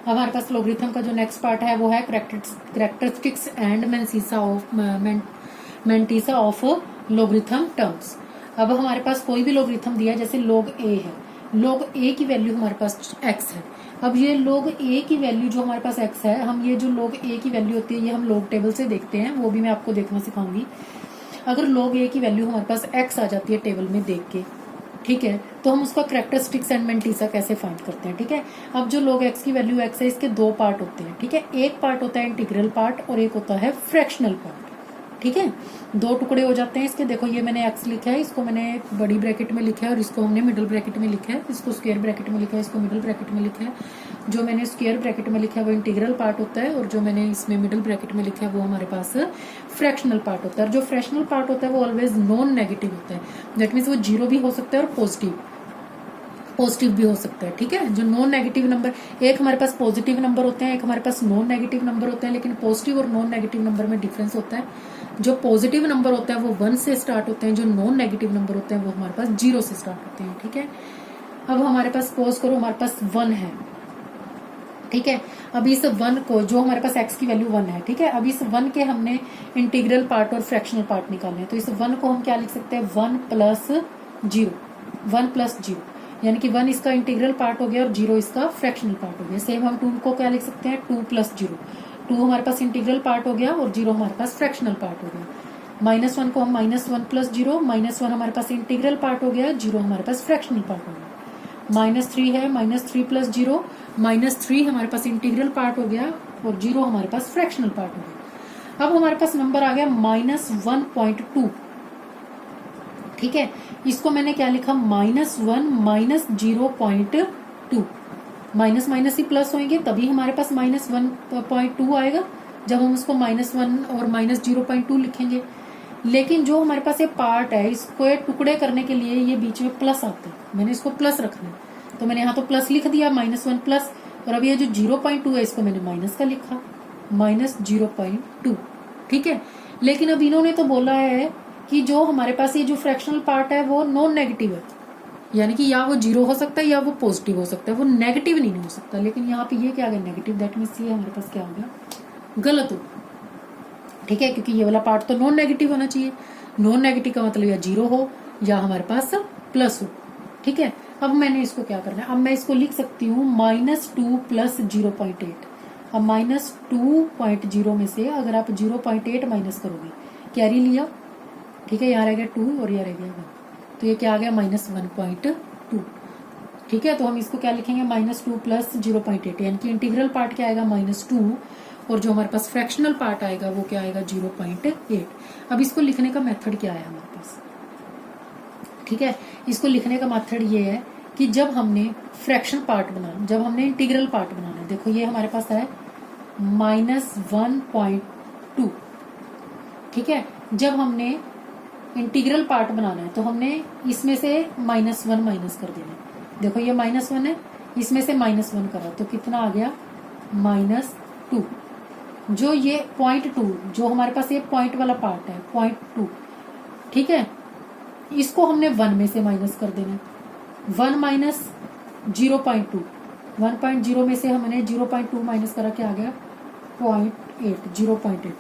अब हमारे पास लॉगरिथम का जो नेक्स्ट पार्ट है वो है characteristics and mantissa of logarithm terms. अब हमारे पास कोई भी लॉगरिथम दिया, जैसे log a है, log a की वैल्यू हमारे पास x है। अब ये log a की वैल्यू जो हमारे पास x है, हम ये जो log a की वैल्यू होती है ये हम log टेबल से देखते हैं, वो भी मैं आपको देखना सिखाऊंगी। अगर log a की वैल्यू हमारे पास x आ जाती है टेबल में देख के, ठीक है, तो हम उसका कैरेक्टरिस्टिक्स एंड मेंटीसा कैसे फाइंड करते हैं, ठीक है। अब जो log x की वैल्यू x है, इसके दो पार्ट होते हैं, ठीक है। एक पार्ट होता है इंटीग्रल पार्ट और एक होता है फ्रैक्शनल पार्ट, ठीक है। दो टुकड़े हो जाते हैं इसके। देखो ये मैंने x लिखा है, इसको मैंने बड़ी ब्रैकेट में लिखा है और इसको हमने मिडिल ब्रैकेट में लिखा है, इसको स्क्वायर ब्रैकेट में लिखा है, इसको मिडिल ब्रैकेट में लिखा है। जो मैंने स्क्वायर ब्रैकेट में लिखा है वो इंटीग्रल पार्ट होता है और जो मैंने इसमें मिडिल ब्रैकेट में लिखा है वो हमारे पास फ्रैक्शनल पार्ट होता है। जो फ्रैक्शनल पार्ट होता है वो ऑलवेज नॉन नेगेटिव होता है, दैट मीन्स वो जीरो भी हो सकता है और पॉजिटिव भी हो सकता है, ठीक है। जो नॉन नेगेटिव नंबर, एक हमारे पास पॉजिटिव नंबर होते हैं, एक हमारे पास नॉन नेगेटिव नंबर होते हैं, लेकिन पॉजिटिव और नॉन नेगेटिव नंबर में डिफरेंस होता है। जो पॉजिटिव नंबर होता है वो 1 से स्टार्ट होते हैं, जो नॉन नेगेटिव नंबर होते हैं वो हमारे पास 0 से स्टार्ट होते हैं, ठीक है। अब हमारे पास सपोज करो हमारे पास 1 है, ठीक है। अब इस 1 को, जो हमारे पास x की वैल्यू 1 है, ठीक है, अब इस 1 के हमने इंटीग्रल पार्ट और फ्रैक्शनल पार्ट निकालने हैं, तो इस 1 को हम क्या लिख सकते हैं, 1 प्लस 0, यानी कि 1 इसका इंटीग्रल पार्ट हो गया और 0 इसका फ्रैक्शनल पार्ट हो गया। सेम हम 2 को क्या लिख सकते हैं, 2 प्लस 0, 2 हमारे पास इंटीग्रल पार्ट हो गया और 0 हमारे पास फ्रैक्शनल पार्ट हो गया। -1 को हम -1 प्लस 0, -1 हमारे पास इंटीग्रल पार्ट हो गया, 0 हमारे पास फ्रैक्शनल पार्ट हो गया। -3 है, -3 प्लस 0, -3 हमारे पास इंटीग्रल पार्ट हो गया और 0 हमारे पास फ्रैक्शनल पार्ट हो गया। अब हमारे पास नंबर आ गया -1.2, ठीक है। इसको मैंने क्या लिखा, -1 -0.2, माइनस माइनस ही प्लस होंगे तभी हमारे पास -1.2 आएगा जब हम उसको -1 और -0.2 लिखेंगे। लेकिन जो हमारे पास ये पार्ट है, इसको टुकड़े करने के लिए ये बीच में प्लस आते हैं, मैंने इसको प्लस रखना है तो मैंने यहाँ तो प्लस लिख दिया, -1 प्लस, और अब ये जो 0.2 है इसको मैंने माइनस का लिखा, -0.2, ठीक है। लेकिन अब इन्होंने तो बोला है कि जो हमारे पास ये जो फ्रैक्शनल पार्ट है वो नॉन नेगेटिव है, यानी कि या वो 0 हो सकता है या वो पॉजिटिव हो सकता है, वो नेगेटिव नहीं हो सकता। लेकिन यहाँ पे ये क्या आ गया, नेगेटिव, दैट मीन्स ये हमारे पास क्या हो गया, गलत हो, ठीक है, क्योंकि ये वाला पार्ट तो नॉन नेगेटिव होना चाहिए। नॉन नेगेटिव का मतलब या 0 हो या हमारे पास प्लस हो, ठीक है। अब मैंने इसको क्या करना है, अब मैं इसको लिख सकती हूँ -2 प्लस 0.8। अब -2.0 में से अगर आप 0.8 माइनस करोगे, कैरी लिया, ठीक है, यहाँ रह गया 2 और यहाँ रह गया 1, तो ये क्या आ गया, -1.2, ठीक है। तो हम इसको क्या लिखेंगे, -2 प्लस 0.8, यानी कि इंटीग्रल पार्ट क्या आएगा, -2, और जो हमारे पास फ्रैक्शनल पार्ट आएगा वो क्या आएगा, 0.8। अब इसको लिखने का मेथड क्या है हमारे पास, ठीक है। इसको लिखने का मेथड ये है कि जब हमने फ्रैक्शन पार्ट बनाना, जब हमने इंटीग्रल पार्ट बनाना है, देखो ये हमारे पास है -1.2, ठीक है। जब हमने इंटीग्रल पार्ट बनाना है तो हमने इसमें से -1 माइनस कर देना है। देखो ये -1 है, इसमें से -1 करा तो कितना आ गया, -2। जो ये 0.2, जो हमारे पास ये पॉइंट वाला पार्ट है 0.2, ठीक है, इसको हमने 1 में से माइनस कर देना है। 1 माइनस 0.2, 1.0 में से हमने 0.2 माइनस करा, क्या आ गया, 0.8,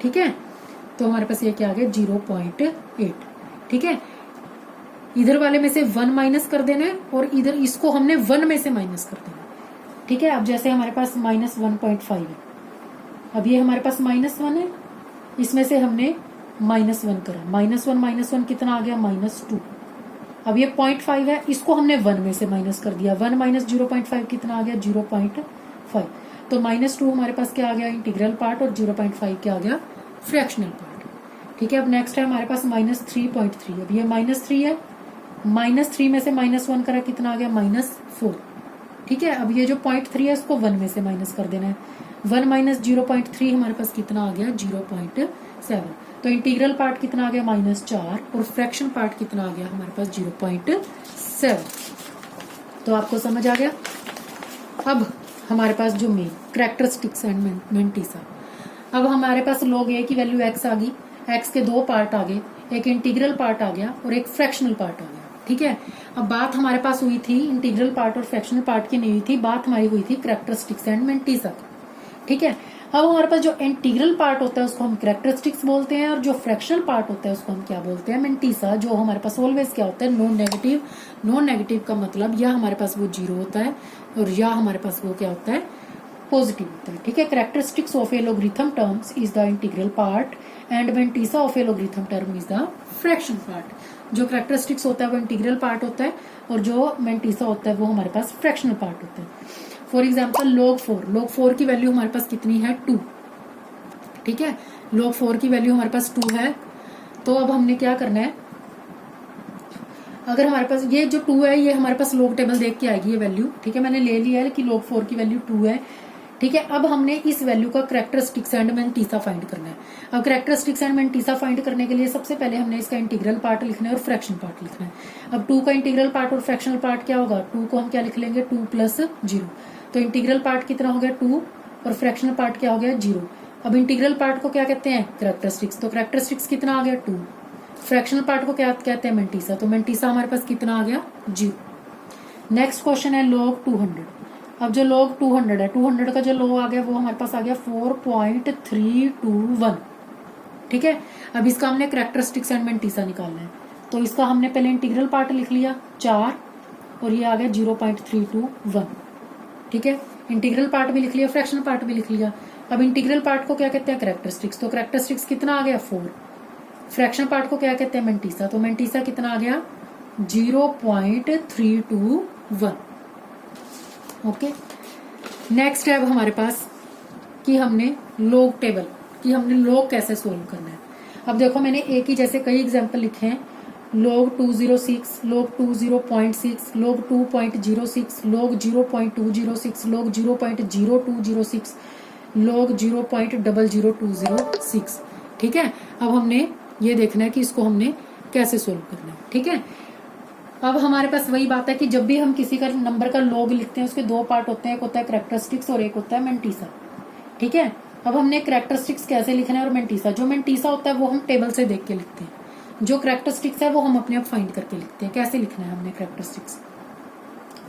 ठीक है। तो हमारे पास ये क्या आ गया, 0.8, ठीक है। इधर वाले में से 1 माइनस कर देना है और इधर इसको हमने 1 में से माइनस कर देना है, ठीक है। अब जैसे हमारे पास -1.5 है, अब ये हमारे पास -1 है, इसमें से हमने -1 करा, -1 कितना आ गया, -2। अब ये 0.5 है, इसको हमने 1 में से माइनस कर दिया, 1 माइनस 0.5 कितना आ गया, 0.5। तो -2 हमारे पास क्या आ गया, इंटीग्रल पार्ट, और 0.5 क्या आ गया, फ्रैक्शनल पार्ट, ठीक है। अब नेक्स्ट है हमारे पास -3.3, अब ये -3 है, -3 में से -1 करा, कितना आ गया, -4, ठीक है। अब ये जो 0.3 है इसको 1 में से माइनस कर देना है, 1 माइनस 0.3 हमारे पास कितना आ गया, 0.7। तो इंटीग्रल पार्ट कितना आ गया, -4, और फ्रैक्शन पार्ट कितना आ गया हमारे पास, 0.7। तो आपको समझ आ गया। अब हमारे पास जो मेन कैरेक्टरिस्टिक्स एंड मेंटीसा, अब हमारे पास log a की वैल्यू x आ गई, x के दो पार्ट आ गए, एक इंटीग्रल पार्ट आ गया और एक फ्रैक्शनल पार्ट आ गया, ठीक है। अब बात हमारे पास हुई थी इंटीग्रल पार्ट और फ्रैक्शनल पार्ट की नहीं हुई थी, बात हमारी हुई थी कैरेक्टरिस्टिक्स एंड मेंटिसा। ठीक है। अब हमारे पास जो इंटीग्रल पार्ट होता है उसको हम कैरेक्टरिस्टिक्स बोलते हैं, और जो फ्रैक्शनल पार्ट होता है उसको हम क्या बोलते हैं, मेंटिसा। जो हमारे पास ऑलवेज क्या होता है, नॉन नेगेटिव। नॉन नेगेटिव का मतलब या हमारे पास वो 0 होता है और या हमारे पास वो क्या होता है, पॉजिटिव होता है। ठीक है। Characteristics of A logarithm terms is the integral part and mantissa of A logarithm term is the fraction part. जो कैरेक्टरिस्टिक्स होता है वो इंटीग्रल पार्ट होता है और जो मेंटिसा होता है वो हमारे पास फ्रैक्शनल पार्ट होता है। फॉर एग्जाम्पल log 4 की वैल्यू हमारे पास कितनी है, 2। ठीक है। log 4 की वैल्यू हमारे पास 2 है। तो अब हमने क्या करना है, अगर हमारे पास ये जो 2 है ये हमारे पास log टेबल देख के आएगी ये वैल्यू। ठीक है। मैंने ले लिया है कि log 4 की वैल्यू 2 है। ठीक है। अब हमने इस वैल्यू का कैरेक्टरिस्टिक्स एंड मेंटिसा फाइंड करना है। अब कैरेक्टरिस्टिक्स एंड मेंटिसा फाइंड करने के लिए सबसे पहले हमने इसका इंटीग्रल पार्ट लिखना है और फ्रैक्शन पार्ट लिखना है। अब 2 का इंटीग्रल पार्ट और फ्रैक्शनल पार्ट क्या होगा, 2 को हम क्या लिख लेंगे, 2 + 0। तो इंटीग्रल पार्ट कितना हो गया, 2, और फ्रैक्शनल पार्ट क्या हो गया, 0। अब इंटीग्रल पार्ट को क्या कहते हैं, कैरेक्टरिस्टिक्स। तो कैरेक्टरिस्टिक्स कितना आ गया, 2। फ्रैक्शनल पार्ट को क्या कहते हैं, मेंटिसा। तो मेंटिसा हमारे पास कितना आ गया, 0। नेक्स्ट क्वेश्चन है log 200। अब जो log 200 है, 200 का जो log आ गया वो हमारे पास आ गया 4.321। ठीक है। अब इसका हमने कैरेक्टरिस्टिक्स एंड मेंटिसा निकालना है। तो इसका हमने पहले इंटीग्रल पार्ट लिख लिया 4 और ये आ गया 0.321। ठीक है। इंटीग्रल पार्ट भी लिख लिया, फ्रैक्शनल पार्ट भी लिख लिया। अब इंटीग्रल पार्ट को क्या कहते हैं, कैरेक्टरिस्टिक्स। तो कैरेक्टरिस्टिक्स कितना आ गया, 4। फ्रैक्शनल पार्ट को क्या कहते हैं, मेंटिसा। तो मेंटिसा कितना आ गया, 0.321। ओके। नेक्स्ट है अब हमारे पास कि हमने log टेबल कि हमने log कैसे सोल्व करना है। अब देखो मैंने एक ही जैसे कई एग्जांपल लिखे हैं, log 206, log 20.6, log 2.06, log 0.206, log 0.0206, log 0.00206। ठीक है। अब हमने ये देखना है कि इसको हमने कैसे सोल्व करना है। ठीक है। अब हमारे पास वही बात है कि जब भी हम किसी का नंबर का log लिखते हैं उसके 2 पार्ट होते हैं, एक होता है कैरेक्टरिस्टिक्स और एक होता है मेंटिसा। ठीक है। अब हमने कैरेक्टरिस्टिक्स कैसे लिखना है और मेंटिसा। जो मेंटिसा होता है वो हम टेबल से देख के लिखते हैं, जो कैरेक्टरिस्टिक्स है वो हम अपने आप फाइंड करके लिखते हैं। कैसे लिखना है हमने कैरेक्टरिस्टिक्स।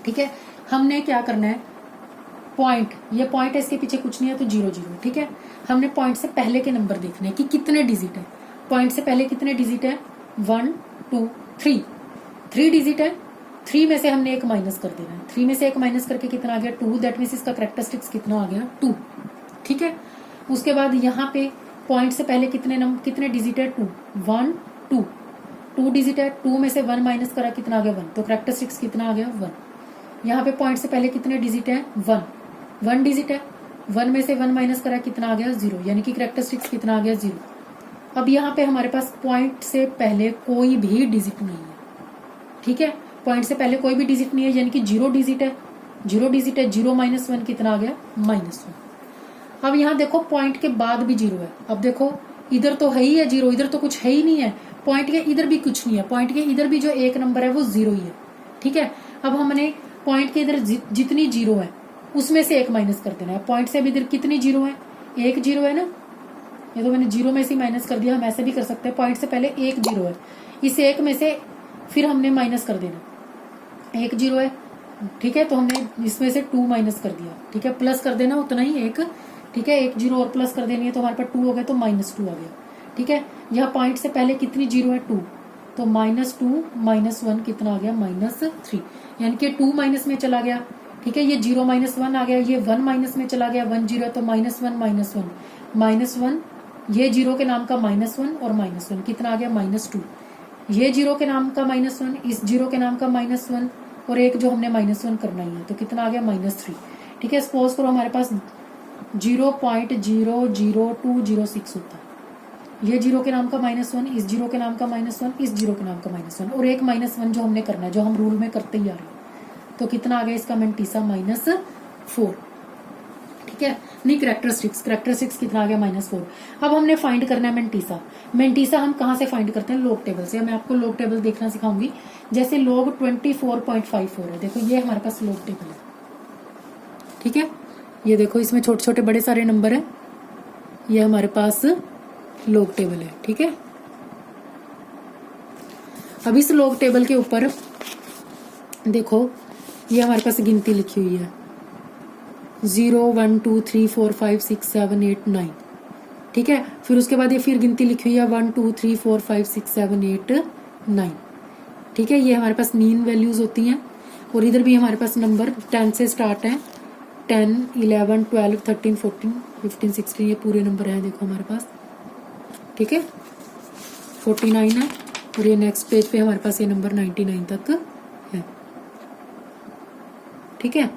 ठीक है। हमने क्या करना है, पॉइंट, ये पॉइंट है, इसके पीछे कुछ नहीं है तो 0 0। ठीक है। हमने पॉइंट से पहले के नंबर देखने हैं कि कितने डिजिट है। पॉइंट से पहले कितने डिजिट है, 1 2 3। 3 डिजिट है। 3 में से हमने एक माइनस कर देना है। 3 में से एक माइनस करके कितना आ गया, 2। दैट मीन्स इसका कैरेक्टरिस्टिक्स कितना आ गया, 2। ठीक है। उसके बाद यहाँ पे पॉइंट से पहले कितने डिजिट है, 2 1 2 2 डिजिट है। 2 में से 1 माइनस करा, कितना आ गया, 1। तो कैरेक्टरिस्टिक्स कितना आ गया, 1। यहाँ पे पॉइंट से पहले कितने डिजिट है, 1 डिजिट है। 1 में से 1 माइनस करा, कितना आ गया, 0। यानी कि कैरेक्टरिस्टिक्स कितना आ गया, 0। अब यहाँ पे हमारे पास पॉइंट से पहले कोई भी डिजिट नहीं है। ठीक है। पॉइंट से पहले कोई भी डिजिट नहीं है यानी कि 0 डिजिट है। 0 डिजिट है, 0 - 1 कितना आ गया, -1। अब यहाँ देखो पॉइंट के बाद भी 0 है। अब देखो इधर तो है ही है 0, इधर तो कुछ है ही नहीं है। पॉइंट के इधर भी कुछ नहीं है, पॉइंट के इधर भी जो एक नंबर है वो 0 ही है। ठीक है। अब हमने पॉइंट के इधर जितनी 0 है उसमें से एक माइनस कर देना है। पॉइंट से भी इधर कितनी 0 है, एक 0 है ना। ये तो मैंने 0 में से माइनस कर दिया, हम ऐसे भी कर सकते हैं। पॉइंट से पहले एक 0 है, इस एक में से फिर हमने माइनस कर देना, एक 0 है। ठीक है। तो हमने इसमें से 2 माइनस कर दिया। ठीक है। प्लस कर देना उतना ही, एक। ठीक है। एक 0 और प्लस कर देनी है तो हमारे पास 2 हो गया, तो -2 आ गया। ठीक है। यहाँ पॉइंट से पहले कितनी 0 है, 2। तो -2 - 1 कितना आ गया, -3। यानी कि 2 माइनस में चला गया। ठीक है। ये 0 - 1 आ गया, ये 1 माइनस में चला गया, 1 0 है तो -1 -1 ये 0 के नाम का -1 और -1 कितना आ गया, -2। ये 0 के नाम का -1, इस 0 के नाम का -1 और एक जो हमने -1 करना ही है, तो कितना आ गया, -3। ठीक है। सपोज करो हमारे पास 0.00206 होता है। ये 0 के नाम का -1, इस 0 के नाम का -1, इस 0 के नाम का -1 और एक -1 जो हमने करना है, जो हम रूल में करते ही आ रहे हैं। तो कितना आ गया इसका मेंटिसा, -4। ठीक है। नहीं, कैरेक्टरिस्टिक्स कितना आ गया, -4। अब हमने फाइंड करना है मेंटिसा। मेंटिसा हम कहाँ से फाइंड करते हैं, log टेबल से। मैं आपको log टेबल देखना सिखाऊंगी। जैसे log 24.54 है, देखो ये हमारे पास log टेबल है। ठीक है। ये देखो इसमें छोटे छोटे बड़े सारे नंबर है, ये हमारे पास log टेबल है। ठीक है। अब इस लॉग टेबल के ऊपर देखो ये हमारे पास गिनती लिखी हुई है 0 1 2 3 4 5 6 7 8 9, ठीक है। फिर उसके बाद ये फिर गिनती लिखी हुई है 1 2 3 4 5 6 7 8 9, ठीक है। ये हमारे पास मीन वैल्यूज होती हैं। और इधर भी हमारे पास नंबर 10 से स्टार्ट है, 10 11 12 13 14 15 16, ये पूरे नंबर हैं देखो हमारे पास, ठीक है। 49 है और ये नेक्स्ट पेज पे हमारे पास ये नंबर 99 तक है, ठीक है।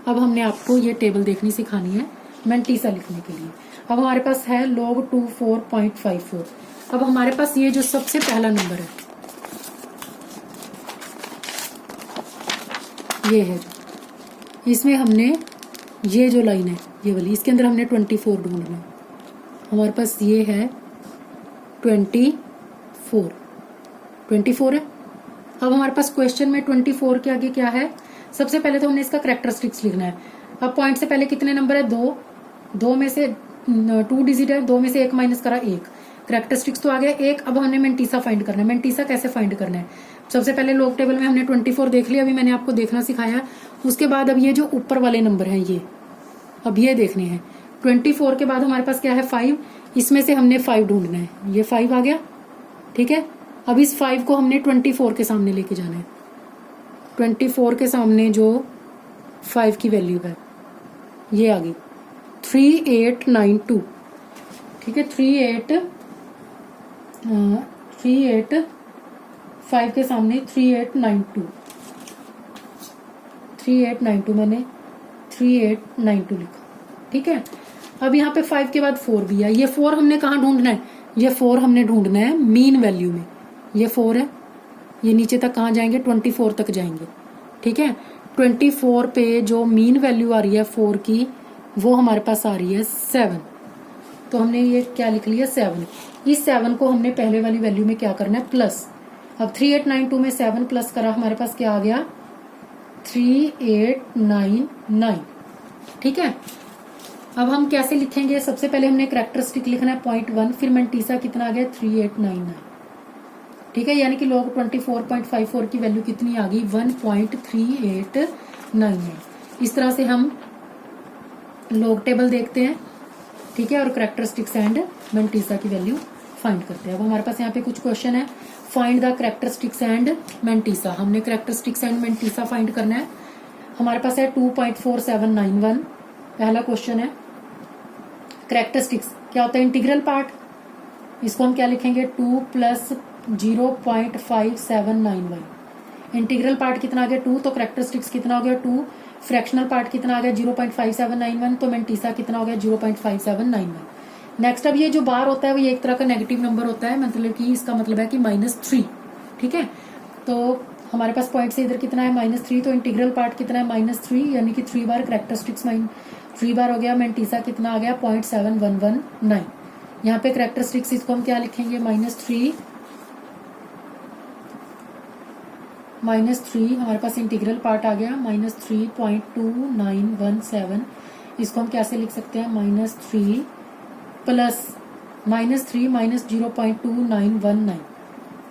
अब हमने आपको ये टेबल देखनी सिखानी है मेंटीसा लिखने के लिए। अब हमारे पास है log 24.54। अब हमारे पास ये जो सबसे पहला नंबर है ये है, जो इसमें हमने ये जो लाइन है ये वाली, इसके अंदर हमने 24 ढूंढना है। हमारे पास ये है 24 है। अब हमारे पास क्वेश्चन में 24 के आगे क्या है, सबसे पहले तो हमने इसका कैरेक्टरिस्टिक्स लिखना है। अब पॉइंट से पहले कितने नंबर है, 2 में से 2 डिजिट है, 2 में से 1 माइनस करा 1, कैरेक्टरिस्टिक्स तो आ गया 1। अब हमें मेंटीसा फाइंड करना है। मेंटीसा कैसे फाइंड करना है, सबसे पहले लॉग टेबल में हमने 24 देख लिया, अभी मैंने आपको देखना सिखाया। उसके बाद अब ये जो ऊपर वाले नंबर हैं ये अब ये देखने हैं। 24 के बाद हमारे पास क्या है 5, इसमें से हमने 5 ढूंढना है, ये 5 आ गया, ठीक है। अब इस 5 को हमने 24 के सामने लेके जाना है। 24 के सामने जो 5 की वैल्यू है ये आ गई 3892, ठीक है। 5 के सामने 3892 मैंने 3892 लिखा, ठीक है। अब यहाँ पे 5 के बाद 4 भी है। ये 4 हमने कहाँ ढूंढना है, ये 4 हमने ढूंढना है मीन वैल्यू में। ये 4 है, ये नीचे तक कहाँ जाएंगे 24 तक जाएंगे, ठीक है। 24 पे जो मीन वैल्यू आ रही है 4 की वो हमारे पास आ रही है 7, तो हमने ये क्या लिख लिया 7। इस 7 को हमने पहले वाली वैल्यू में क्या करना है प्लस। अब 3892 में 7 प्लस करा, हमारे पास क्या आ गया 3899, ठीक है। अब हम कैसे लिखेंगे, सबसे पहले हमने कैरेक्टरिस्टिक लिखना है 0.1, फिर मेंटीसा कितना आ गया 3899, ठीक है। यानी कि log 24.54 की वैल्यू कितनी आ गई 1.3899। इस तरह से हम log टेबल देखते हैं, ठीक है, और कैरेक्टरिस्टिक्स एंड मेंटीसा की वैल्यू फाइंड करते हैं। अब हमारे पास यहाँ पे कुछ क्वेश्चन है, find the characteristics and mantissa. हमने कैरेक्टरिस्टिक्स एंड मेंटीसा फाइंड करना है। हमारे पास है 2.4791, पहला क्वेश्चन है। कैरेक्टरिस्टिक्स क्या होता है, इंटीग्रल पार्ट, इसको हम क्या लिखेंगे 2 + 0.5791। इंटीग्रल पार्ट कितना आ गया 2, तो कैरेक्टरिस्टिक्स कितना हो गया 2। फ्रैक्शनल पार्ट कितना आ गया 0.5791, तो मेंटीसा कितना हो गया 0.5791। नेक्स्ट, अब ये जो बार होता है वो ये एक तरह का नेगेटिव नंबर होता है, मतलब कि इसका मतलब है कि -3, ठीक है। तो हमारे पास पॉइंट से इधर कितना है -3, तो इंटीग्रल पार्ट कितना है -3, यानी कि 3 बार कैरेक्टरिस्टिक्स 3 बार हो गया। मेंटीसा कितना आ गया 0.7119। यहाँ पे कैरेक्टरिस्टिक्स इसको हम क्या लिखेंगे -3 हमारे पास इंटीग्रल पार्ट आ गया -3.2917। इसको हम कैसे लिख सकते हैं -3 प्लस -0.2919,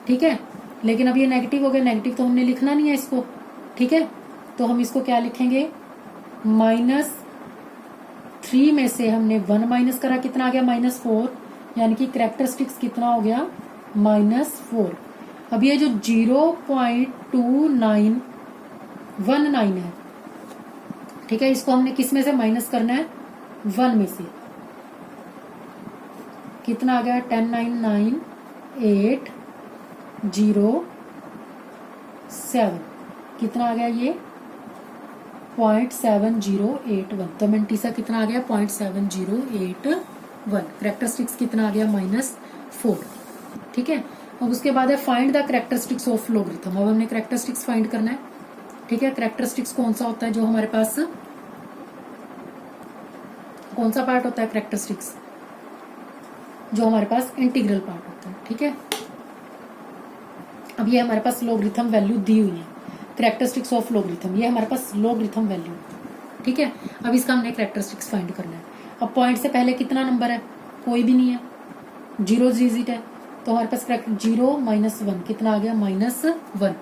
ठीक है। लेकिन अब ये नेगेटिव हो गया, नेगेटिव तो हमने लिखना नहीं है इसको, ठीक है। तो हम इसको क्या लिखेंगे -3 में से हमने 1 माइनस करा, कितना आ गया -4, यानी कि कैरेक्टरिस्टिक्स कितना हो गया -4। अब ये जो 0.2919 है, ठीक है, इसको हमने किस में से माइनस करना है 1 में से, कितना आ गया 1098007, कितना आ गया ये 0.7081। तो मेंटीसा कितना आ गया 0.7081। कैरेक्टरिस्टिक्स कितना आ गया -4, ठीक है। अब उसके बाद है find the characteristics of logarithm. अब हमने कैरेक्टरिस्टिक्स फाइंड करना है, ठीक है। कैरेक्टरिस्टिक्स कौन सा होता है, जो हमारे पास कौन सा पार्ट होता है कैरेक्टरिस्टिक्स, जो हमारे पास इंटीग्रल पार्ट होता है, ठीक है। अब ये हमारे पास लॉगरिथम वैल्यू दी हुई है, कैरेक्टरिस्टिक्स ऑफ लॉगरिथम, ये हमारे पास लॉगरिथम वैल्यू, ठीक है। अब इसका हमने कैरेक्टरिस्टिक्स फाइंड करना है। अब पॉइंट से पहले कितना नंबर है, कोई भी नहीं है, 0 डिजिट है, तो हमारे पास करेक्ट 0 -1 कितना आ गया -1।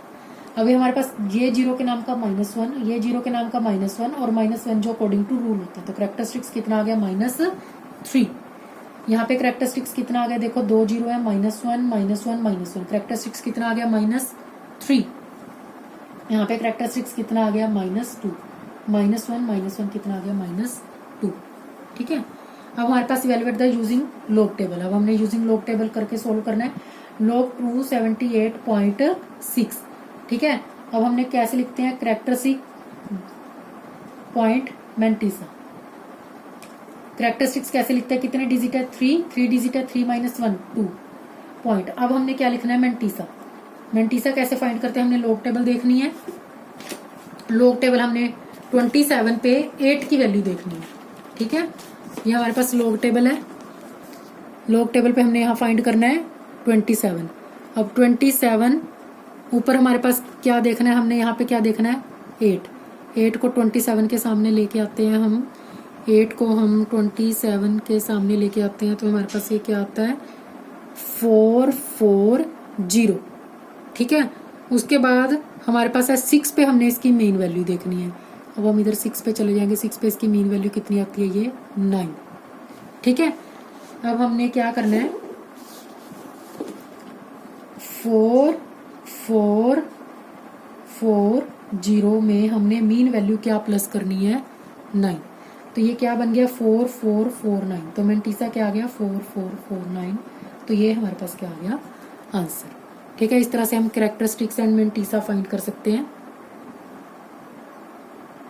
अभी हमारे पास ये 0 के नाम का -1, ये 0 के नाम का -1 और -1 जो अकॉर्डिंग टू रूल होता है, तो करेक्टरिस्टिक्स कितना आ गया -3। यहाँ पे करेक्टरिस्टिक्स कितना आ गया, देखो 2 0 है, -1 -1 -1, करेक्टरिस्टिक्स कितना आ गया -3। यहाँ पे करेक्टरिस्टिक्स कितना आ गया -2, -1 -1 कितना आ गया -2। ठीक है, अब हमारे पास evaluate the using log table. अब हमने यूजिंग लॉग टेबल करके सोल्व करना है। लॉग 278.6। ठीक है, अब हमने कैसे लिखते हैं, करेक्टरिस्टिक पॉइंट मेंटिसा। करेक्टरिस्टिक्स कैसे लिखते हैं, कितने डिजिट है 3 डिजिट है, 3 -1 2 पॉइंट। अब हमने क्या लिखना है, मेंटिसा। मेंटिसा कैसे फाइंड करते हैं, हमने लॉग टेबल देखनी है। लॉग टेबल हमने 27 पे 8 की वैल्यू देखनी है। ठीक है, ये हमारे पास लॉग टेबल है। लॉग टेबल पे हमने यहाँ फाइंड करना है 27। अब 27 ऊपर हमारे पास क्या देखना है, हमने यहाँ पे क्या देखना है 8 को 27 के सामने लेके आते हैं हम। 8 को हम 27 के सामने लेके आते हैं तो हमारे पास ये क्या आता है 440। ठीक है, उसके बाद हमारे पास है 6 पे हमने इसकी मेन वैल्यू देखनी है। अब हम इधर 6 पे चले जाएंगे। 6 पे इसकी मेन वैल्यू कितनी आती है, ये 9। ठीक है, अब हमने क्या करना है 4440 में हमने मीन वैल्यू क्या प्लस करनी है 9। तो ये क्या बन गया 4449। तो मेंटिसा क्या आ गया 4449। तो ये हमारे पास क्या आ गया आंसर। ठीक है, इस तरह से हम कैरेक्टरिस्टिक्स एंड मेंटिसा फाइंड कर सकते हैं।